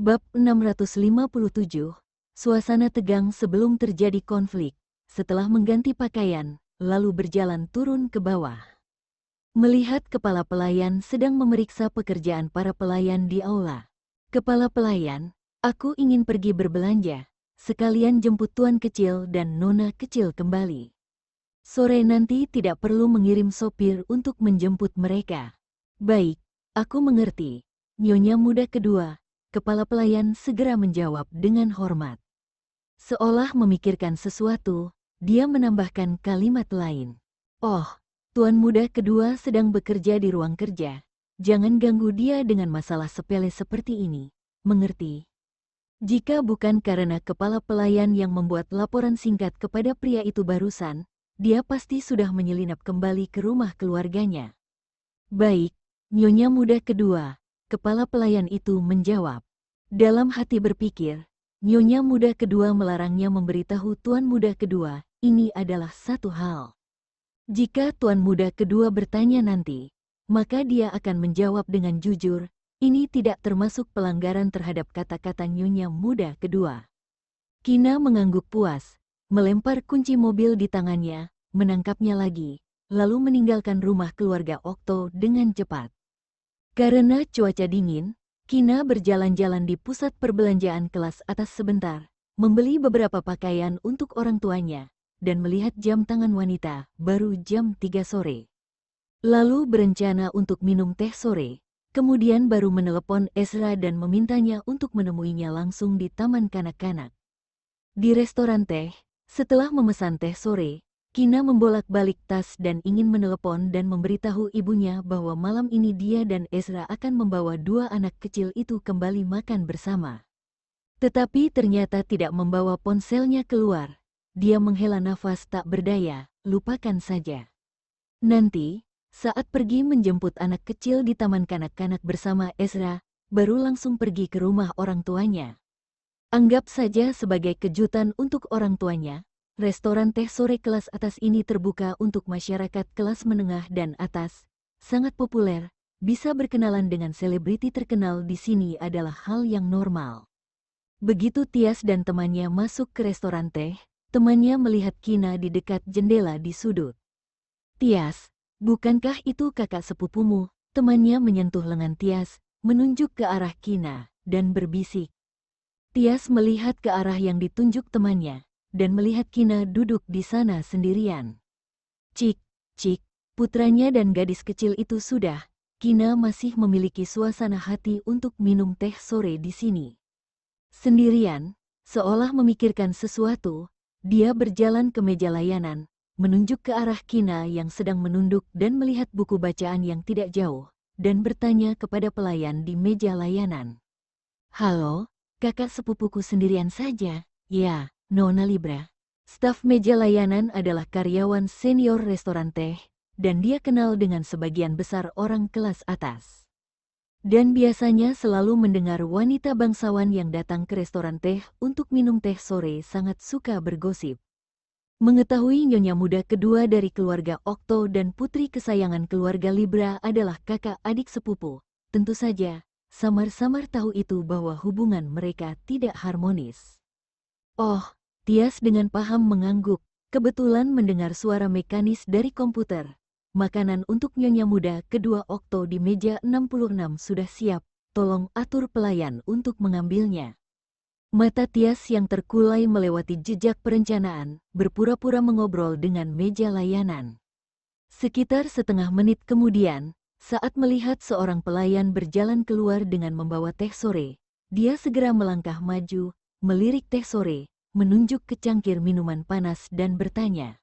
Bab 657, suasana tegang sebelum terjadi konflik. Setelah mengganti pakaian, lalu berjalan turun ke bawah. Melihat kepala pelayan sedang memeriksa pekerjaan para pelayan di aula. Kepala pelayan, aku ingin pergi berbelanja, sekalian jemput tuan kecil dan nona kecil kembali. Sore nanti tidak perlu mengirim sopir untuk menjemput mereka. Baik, aku mengerti. Nyonya muda kedua, kepala pelayan segera menjawab dengan hormat. Seolah memikirkan sesuatu, dia menambahkan kalimat lain. Oh, tuan muda kedua sedang bekerja di ruang kerja. Jangan ganggu dia dengan masalah sepele seperti ini. Mengerti? Jika bukan karena kepala pelayan yang membuat laporan singkat kepada pria itu barusan, dia pasti sudah menyelinap kembali ke rumah keluarganya. Baik, Nyonya muda kedua, kepala pelayan itu menjawab. Dalam hati berpikir, Nyonya muda kedua melarangnya memberitahu tuan muda kedua, ini adalah satu hal. Jika tuan muda kedua bertanya nanti, maka dia akan menjawab dengan jujur, ini tidak termasuk pelanggaran terhadap kata-kata Nyonya muda kedua. Kina mengangguk puas, melempar kunci mobil di tangannya, menangkapnya lagi, lalu meninggalkan rumah keluarga Okto dengan cepat. Karena cuaca dingin, Kina berjalan-jalan di pusat perbelanjaan kelas atas sebentar, membeli beberapa pakaian untuk orang tuanya, dan melihat jam tangan wanita, baru jam 3 sore. Lalu berencana untuk minum teh sore, kemudian baru menelepon Ezra dan memintanya untuk menemuinya langsung di taman kanak-kanak. Di restoran teh, setelah memesan teh sore, Kina membolak-balik tas dan ingin menelepon dan memberitahu ibunya bahwa malam ini dia dan Ezra akan membawa dua anak kecil itu kembali makan bersama. Tetapi ternyata tidak membawa ponselnya keluar. Dia menghela nafas tak berdaya, lupakan saja. Nanti, saat pergi menjemput anak kecil di taman kanak-kanak bersama Ezra, baru langsung pergi ke rumah orang tuanya. Anggap saja sebagai kejutan untuk orang tuanya. Restoran teh sore kelas atas ini terbuka untuk masyarakat kelas menengah dan atas, sangat populer, bisa berkenalan dengan selebriti terkenal di sini adalah hal yang normal. Begitu Tias dan temannya masuk ke restoran teh, temannya melihat Kina di dekat jendela di sudut. Tias, bukankah itu kakak sepupumu? Temannya menyentuh lengan Tias, menunjuk ke arah Kina, dan berbisik. Tias melihat ke arah yang ditunjuk temannya, dan melihat Kina duduk di sana sendirian. Cik, putranya dan gadis kecil itu sudah, Kina masih memiliki suasana hati untuk minum teh sore di sini. Sendirian, seolah memikirkan sesuatu, dia berjalan ke meja layanan, menunjuk ke arah Kina yang sedang menunduk dan melihat buku bacaan yang tidak jauh, dan bertanya kepada pelayan di meja layanan. Halo, kakak sepupuku sendirian saja, ya. Nona Libra. Staf meja layanan adalah karyawan senior restoran teh, dan dia kenal dengan sebagian besar orang kelas atas. Dan biasanya selalu mendengar wanita bangsawan yang datang ke restoran teh untuk minum teh sore sangat suka bergosip. Mengetahui nyonya muda kedua dari keluarga Okto dan putri kesayangan keluarga Libra adalah kakak adik sepupu, tentu saja, samar-samar tahu itu bahwa hubungan mereka tidak harmonis. Oh, Tias dengan paham mengangguk, kebetulan mendengar suara mekanis dari komputer. Makanan untuk nyonya muda kedua Okto di meja 66 sudah siap, tolong atur pelayan untuk mengambilnya. Mata Tias yang terkulai melewati jejak perencanaan, berpura-pura mengobrol dengan meja layanan. Sekitar setengah menit kemudian, saat melihat seorang pelayan berjalan keluar dengan membawa teh sore, dia segera melangkah maju, melirik teh sore, menunjuk ke cangkir minuman panas dan bertanya.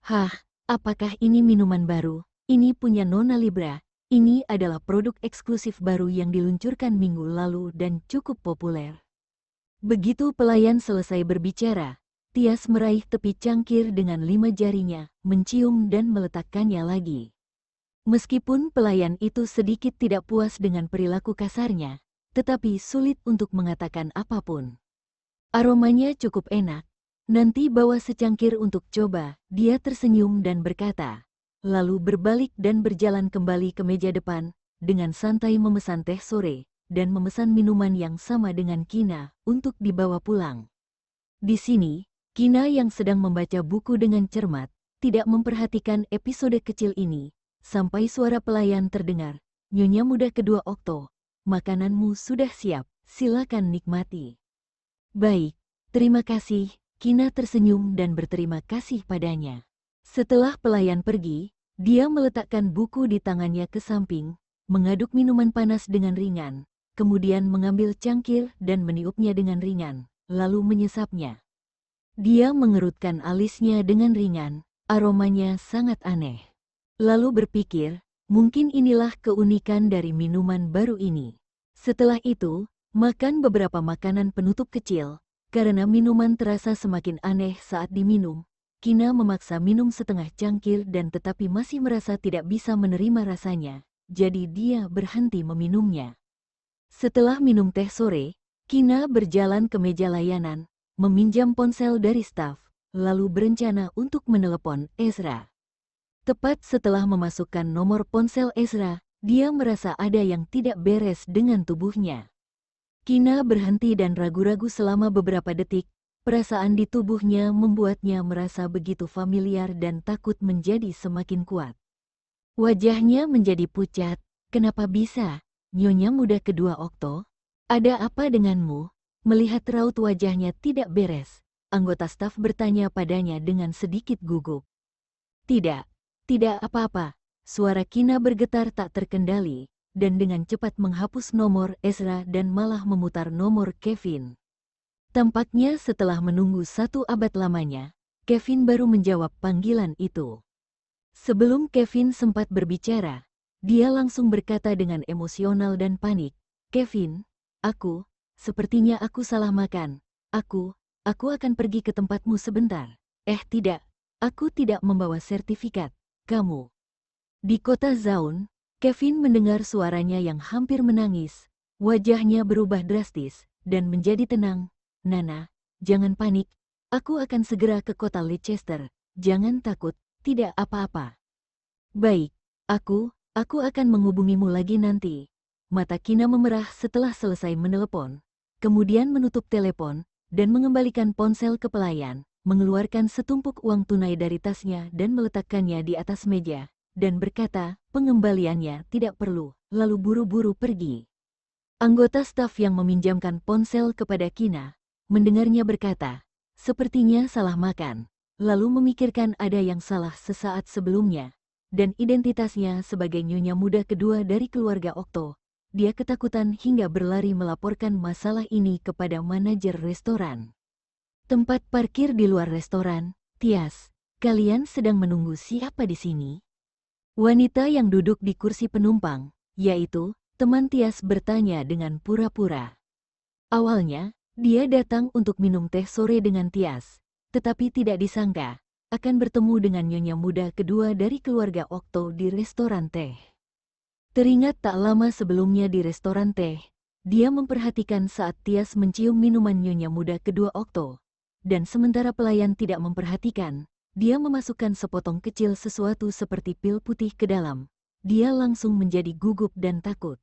Hah, apakah ini minuman baru? Ini punya Nona Libra. Ini adalah produk eksklusif baru yang diluncurkan minggu lalu dan cukup populer. Begitu pelayan selesai berbicara, Tias meraih tepi cangkir dengan 5 jarinya, mencium dan meletakkannya lagi. Meskipun pelayan itu sedikit tidak puas dengan perilaku kasarnya, tetapi sulit untuk mengatakan apapun. Aromanya cukup enak. Nanti bawa secangkir untuk coba, dia tersenyum dan berkata. Lalu berbalik dan berjalan kembali ke meja depan, dengan santai memesan teh sore, dan memesan minuman yang sama dengan Kina untuk dibawa pulang. Di sini, Kina yang sedang membaca buku dengan cermat, tidak memperhatikan episode kecil ini, sampai suara pelayan terdengar. Nyonya muda kedua Okto, makananmu sudah siap, silakan nikmati. Baik, terima kasih, Kina tersenyum dan berterima kasih padanya. Setelah pelayan pergi, dia meletakkan buku di tangannya ke samping, mengaduk minuman panas dengan ringan, kemudian mengambil cangkir dan meniupnya dengan ringan, lalu menyesapnya. Dia mengerutkan alisnya dengan ringan, aromanya sangat aneh. Lalu berpikir, mungkin inilah keunikan dari minuman baru ini. Setelah itu, makan beberapa makanan penutup kecil, karena minuman terasa semakin aneh saat diminum. Kina memaksa minum setengah cangkir dan tetapi masih merasa tidak bisa menerima rasanya, jadi dia berhenti meminumnya. Setelah minum teh sore, Kina berjalan ke meja layanan, meminjam ponsel dari staf, lalu berencana untuk menelepon Ezra. Tepat setelah memasukkan nomor ponsel Ezra, dia merasa ada yang tidak beres dengan tubuhnya. Kina berhenti dan ragu-ragu selama beberapa detik. Perasaan di tubuhnya membuatnya merasa begitu familiar dan takut menjadi semakin kuat. Wajahnya menjadi pucat. Kenapa bisa? Nyonya muda kedua Okto? Ada apa denganmu? Melihat raut wajahnya tidak beres, anggota staf bertanya padanya dengan sedikit gugup. Tidak apa-apa. Suara Kina bergetar tak terkendali, dan dengan cepat menghapus nomor Ezra dan malah memutar nomor Kevin. Tampaknya setelah menunggu 1 abad lamanya, Kevin baru menjawab panggilan itu. Sebelum Kevin sempat berbicara, dia langsung berkata dengan emosional dan panik, "Kevin, sepertinya aku salah makan. Aku akan pergi ke tempatmu sebentar." Tidak, aku tidak membawa sertifikat. Kamu. Di kota Zaun, Kevin mendengar suaranya yang hampir menangis. Wajahnya berubah drastis dan menjadi tenang. "Nana, jangan panik. Aku akan segera ke kota Leicester. Jangan takut, tidak apa-apa." "Baik, aku akan menghubungimu lagi nanti." Mata Kina memerah setelah selesai menelepon, kemudian menutup telepon, dan mengembalikan ponsel ke pelayan, mengeluarkan setumpuk uang tunai dari tasnya dan meletakkannya di atas meja, dan berkata, pengembaliannya tidak perlu, lalu buru-buru pergi. Anggota staf yang meminjamkan ponsel kepada Kina, mendengarnya berkata, "Sepertinya salah makan," lalu memikirkan ada yang salah sesaat sebelumnya, dan identitasnya sebagai nyonya muda kedua dari keluarga Okto. Dia ketakutan hingga berlari melaporkan masalah ini kepada manajer restoran. "Tempat parkir di luar restoran, Tias, kalian sedang menunggu siapa di sini?" Wanita yang duduk di kursi penumpang, yaitu teman Tias, bertanya dengan pura-pura. Awalnya, dia datang untuk minum teh sore dengan Tias, tetapi tidak disangka akan bertemu dengan nyonya muda kedua dari keluarga Okto di restoran teh. Teringat tak lama sebelumnya di restoran teh, dia memperhatikan saat Tias mencium minuman nyonya muda kedua Okto, dan sementara pelayan tidak memperhatikan, dia memasukkan sepotong kecil sesuatu seperti pil putih ke dalam. Dia langsung menjadi gugup dan takut.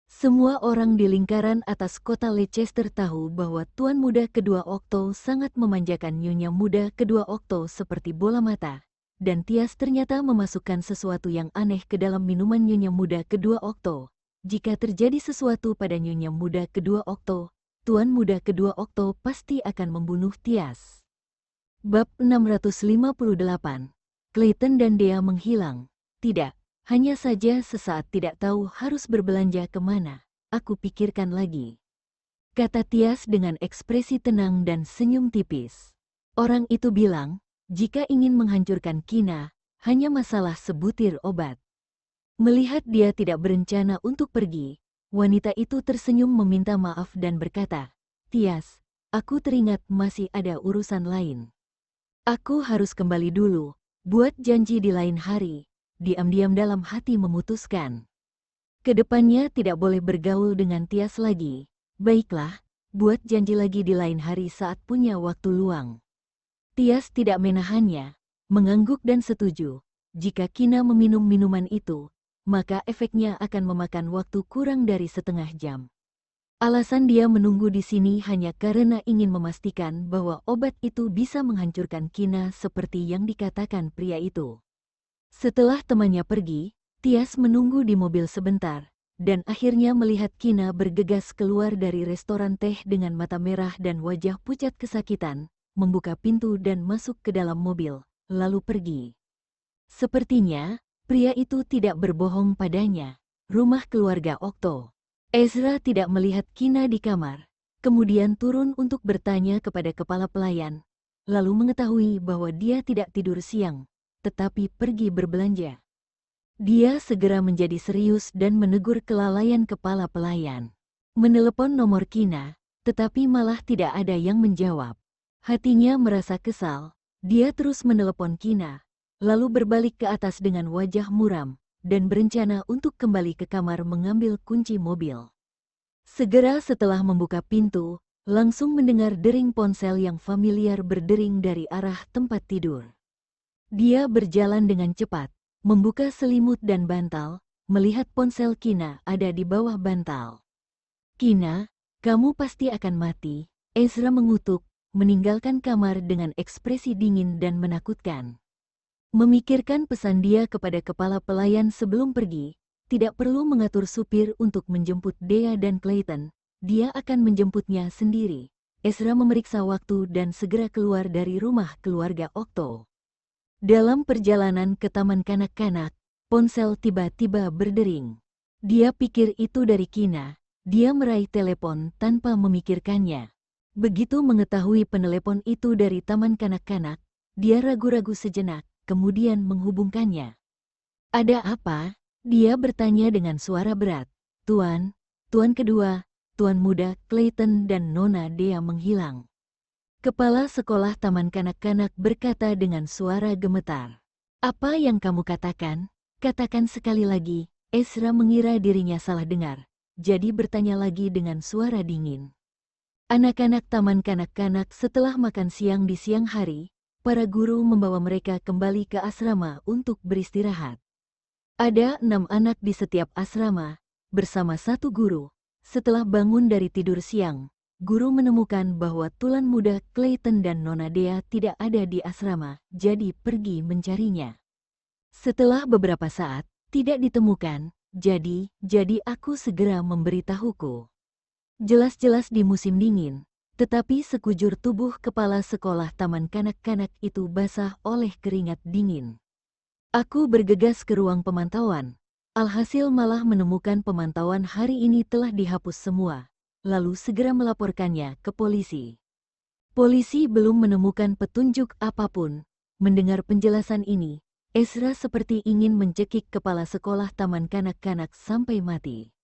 Semua orang di lingkaran atas kota Leicester tahu bahwa tuan muda kedua Okto sangat memanjakan nyonya muda kedua Okto seperti bola mata, dan Tias ternyata memasukkan sesuatu yang aneh ke dalam minuman nyonya muda kedua Okto. Jika terjadi sesuatu pada nyonya muda kedua Okto, tuan muda kedua Okto pasti akan membunuh Tias. Bab 658. Clayton dan Dea menghilang. Tidak. Hanya saja sesaat tidak tahu harus berbelanja kemana. Aku pikirkan lagi, kata Tias dengan ekspresi tenang dan senyum tipis. Orang itu bilang, jika ingin menghancurkan Kina, hanya masalah sebutir obat. Melihat dia tidak berencana untuk pergi, wanita itu tersenyum meminta maaf dan berkata, "Tias, aku teringat masih ada urusan lain. Aku harus kembali dulu, buat janji di lain hari." Diam-diam dalam hati memutuskan, kedepannya tidak boleh bergaul dengan Tias lagi. Baiklah, buat janji lagi di lain hari saat punya waktu luang. Tias tidak menahannya, mengangguk dan setuju. Jika Kina meminum minuman itu, maka efeknya akan memakan waktu kurang dari setengah jam. Alasan dia menunggu di sini hanya karena ingin memastikan bahwa obat itu bisa menghancurkan Kina seperti yang dikatakan pria itu. Setelah temannya pergi, Tias menunggu di mobil sebentar, dan akhirnya melihat Kina bergegas keluar dari restoran teh dengan mata merah dan wajah pucat kesakitan, membuka pintu dan masuk ke dalam mobil, lalu pergi. Sepertinya, pria itu tidak berbohong padanya. Rumah keluarga Okto. Ezra tidak melihat Kina di kamar, kemudian turun untuk bertanya kepada kepala pelayan, lalu mengetahui bahwa dia tidak tidur siang, tetapi pergi berbelanja. Dia segera menjadi serius dan menegur kelalaian kepala pelayan. Menelepon nomor Kina, tetapi malah tidak ada yang menjawab. Hatinya merasa kesal, dia terus menelepon Kina, lalu berbalik ke atas dengan wajah muram, dan berencana untuk kembali ke kamar mengambil kunci mobil. Segera setelah membuka pintu, langsung mendengar dering ponsel yang familiar berdering dari arah tempat tidur. Dia berjalan dengan cepat, membuka selimut dan bantal, melihat ponsel Kina ada di bawah bantal. "Kina, kamu pasti akan mati," Ezra mengutuk, meninggalkan kamar dengan ekspresi dingin dan menakutkan. Memikirkan pesan dia kepada kepala pelayan sebelum pergi, tidak perlu mengatur supir untuk menjemput Dea dan Clayton, dia akan menjemputnya sendiri. Ezra memeriksa waktu dan segera keluar dari rumah keluarga Okto. Dalam perjalanan ke taman kanak-kanak, ponsel tiba-tiba berdering. Dia pikir itu dari Kina, dia meraih telepon tanpa memikirkannya. Begitu mengetahui penelepon itu dari taman kanak-kanak, dia ragu-ragu sejenak, kemudian menghubungkannya. "Ada apa?" Dia bertanya dengan suara berat. "Tuan, Tuan kedua, Tuan muda Clayton dan Nona Dea menghilang." Kepala sekolah taman kanak-kanak berkata dengan suara gemetar. "Apa yang kamu katakan? Katakan sekali lagi." Ezra mengira dirinya salah dengar, jadi bertanya lagi dengan suara dingin. Anak-anak taman kanak-kanak setelah makan siang di siang hari, para guru membawa mereka kembali ke asrama untuk beristirahat. Ada 6 anak di setiap asrama, bersama satu guru. Setelah bangun dari tidur siang, guru menemukan bahwa tuan muda Clayton dan Nona Dea tidak ada di asrama, jadi pergi mencarinya. Setelah beberapa saat, tidak ditemukan, jadi aku segera memberitahuku. Jelas-jelas di musim dingin, tetapi sekujur tubuh kepala sekolah taman kanak-kanak itu basah oleh keringat dingin. Aku bergegas ke ruang pemantauan. Alhasil malah menemukan pemantauan hari ini telah dihapus semua, lalu segera melaporkannya ke polisi. Polisi belum menemukan petunjuk apapun. Mendengar penjelasan ini, Ezra seperti ingin mencekik kepala sekolah taman kanak-kanak sampai mati.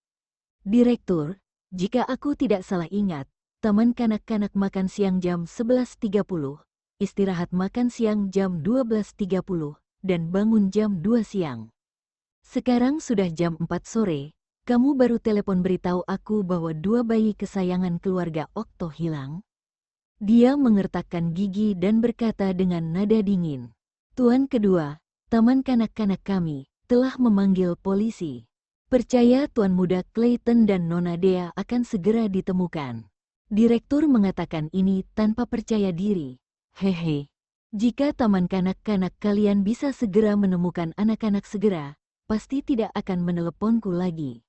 "Direktur, jika aku tidak salah ingat, taman kanak-kanak makan siang jam 11.30, istirahat makan siang jam 12.30, dan bangun jam 2 siang. Sekarang sudah jam 4 sore, kamu baru telepon beritahu aku bahwa 2 bayi kesayangan keluarga Okto hilang?" Dia mengertakkan gigi dan berkata dengan nada dingin. "Tuan kedua, taman kanak-kanak kami telah memanggil polisi. Percaya Tuan muda Clayton dan Nona Dea akan segera ditemukan." Direktur mengatakan ini tanpa percaya diri. "Hehe. Jika taman kanak-kanak kalian bisa segera menemukan anak-anak segera, pasti tidak akan meneleponku lagi."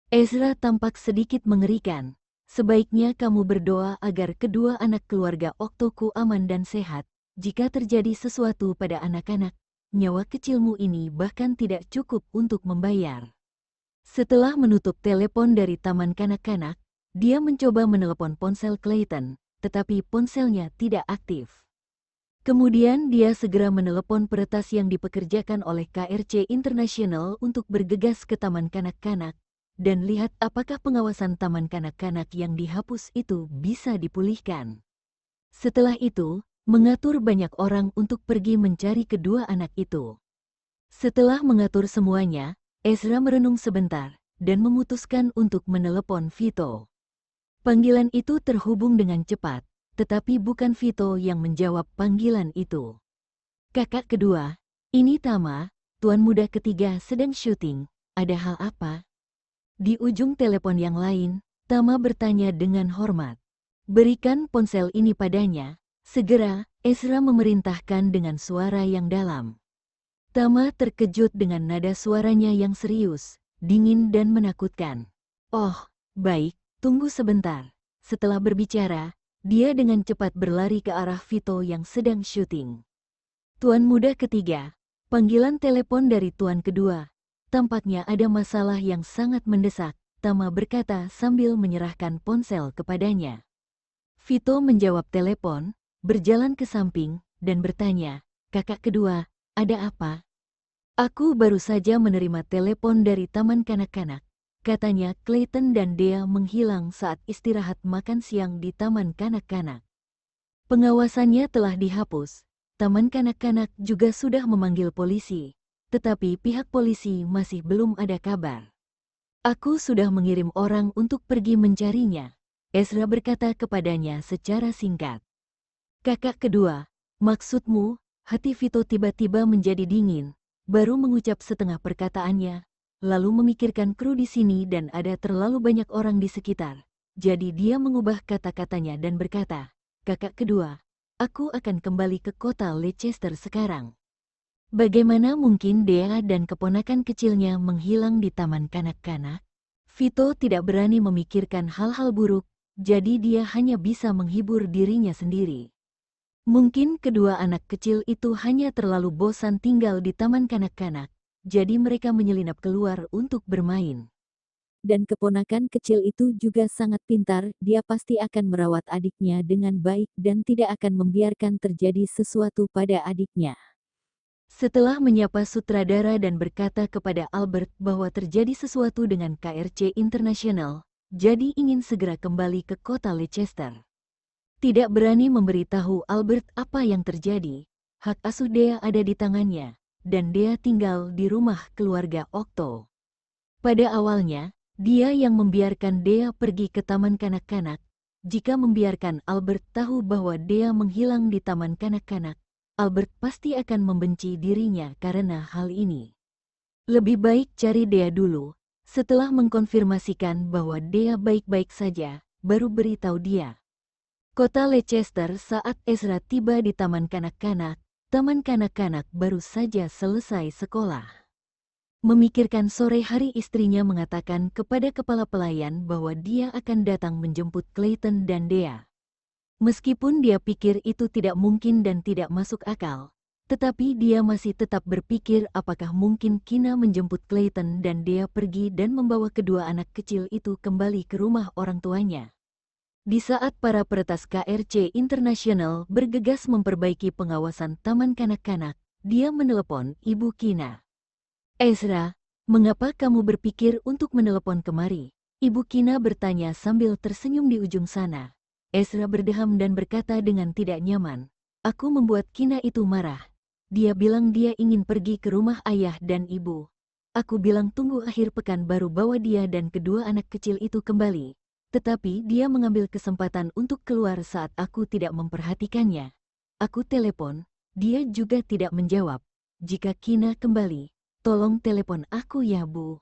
Ezra tampak sedikit mengerikan. "Sebaiknya kamu berdoa agar kedua anak keluarga Oktoku aman dan sehat. Jika terjadi sesuatu pada anak-anak, nyawa kecilmu ini bahkan tidak cukup untuk membayar." Setelah menutup telepon dari taman kanak-kanak, dia mencoba menelepon ponsel Clayton, tetapi ponselnya tidak aktif. Kemudian dia segera menelepon peretas yang dipekerjakan oleh KRC International untuk bergegas ke taman kanak-kanak dan lihat apakah pengawasan taman kanak-kanak yang dihapus itu bisa dipulihkan. Setelah itu, mengatur banyak orang untuk pergi mencari kedua anak itu. Setelah mengatur semuanya, Ezra merenung sebentar dan memutuskan untuk menelepon Vito. Panggilan itu terhubung dengan cepat, tetapi bukan Vito yang menjawab panggilan itu. "Kakak kedua, ini Tama, tuan muda ketiga sedang syuting, ada hal apa?" Di ujung telepon yang lain, Tama bertanya dengan hormat. Berikan ponsel ini padanya. Segera, Ezra memerintahkan dengan suara yang dalam. Tama terkejut dengan nada suaranya yang serius, dingin dan menakutkan. Oh, baik, tunggu sebentar. Setelah berbicara, dia dengan cepat berlari ke arah Vito yang sedang syuting. Tuan muda ketiga, panggilan telepon dari tuan kedua. Tampaknya ada masalah yang sangat mendesak, Tama berkata sambil menyerahkan ponsel kepadanya. Vito menjawab telepon, berjalan ke samping, dan bertanya, "Kakak kedua, ada apa?" "Aku baru saja menerima telepon dari taman kanak-kanak. Katanya Clayton dan Dea menghilang saat istirahat makan siang di taman kanak-kanak. Pengawasannya telah dihapus. Taman kanak-kanak juga sudah memanggil polisi, tetapi pihak polisi masih belum ada kabar. Aku sudah mengirim orang untuk pergi mencarinya." Ezra berkata kepadanya secara singkat. "Kakak kedua, maksudmu?" Hati Vito tiba-tiba menjadi dingin, baru mengucap setengah perkataannya, lalu memikirkan kru di sini dan ada terlalu banyak orang di sekitar. Jadi dia mengubah kata-katanya dan berkata, "Kakak kedua, aku akan kembali ke kota Leicester sekarang." Bagaimana mungkin Dea dan keponakan kecilnya menghilang di taman kanak-kanak? Vito tidak berani memikirkan hal-hal buruk, jadi dia hanya bisa menghibur dirinya sendiri. Mungkin kedua anak kecil itu hanya terlalu bosan tinggal di taman kanak-kanak, jadi mereka menyelinap keluar untuk bermain. Dan keponakan kecil itu juga sangat pintar, dia pasti akan merawat adiknya dengan baik dan tidak akan membiarkan terjadi sesuatu pada adiknya. Setelah menyapa sutradara dan berkata kepada Albert bahwa terjadi sesuatu dengan KRC International, jadi ingin segera kembali ke kota Leicester. Tidak berani memberitahu Albert apa yang terjadi, hak asuh Dea ada di tangannya, dan Dea tinggal di rumah keluarga Octo. Pada awalnya, dia yang membiarkan Dea pergi ke taman kanak-kanak. Jika membiarkan Albert tahu bahwa Dea menghilang di taman kanak-kanak, Albert pasti akan membenci dirinya karena hal ini. Lebih baik cari Dea dulu. Setelah mengkonfirmasikan bahwa Dea baik-baik saja, baru beritahu dia. Kota Leicester saat Ezra tiba di taman kanak-kanak. Taman kanak-kanak baru saja selesai sekolah. Memikirkan sore hari, istrinya mengatakan kepada kepala pelayan bahwa dia akan datang menjemput Clayton dan Dea. Meskipun dia pikir itu tidak mungkin dan tidak masuk akal, tetapi dia masih tetap berpikir apakah mungkin Kina menjemput Clayton dan Dea pergi dan membawa kedua anak kecil itu kembali ke rumah orang tuanya. Di saat para peretas KRC International bergegas memperbaiki pengawasan taman kanak-kanak, dia menelepon Ibu Kina. "Ezra, mengapa kamu berpikir untuk menelepon kemari?" Ibu Kina bertanya sambil tersenyum di ujung sana. Ezra berdeham dan berkata dengan tidak nyaman, "Aku membuat Kina itu marah. Dia bilang dia ingin pergi ke rumah ayah dan ibu. Aku bilang tunggu akhir pekan baru bawa dia dan kedua anak kecil itu kembali. Tetapi dia mengambil kesempatan untuk keluar saat aku tidak memperhatikannya. Aku telepon, dia juga tidak menjawab. Jika Kina kembali, tolong telepon aku ya Bu."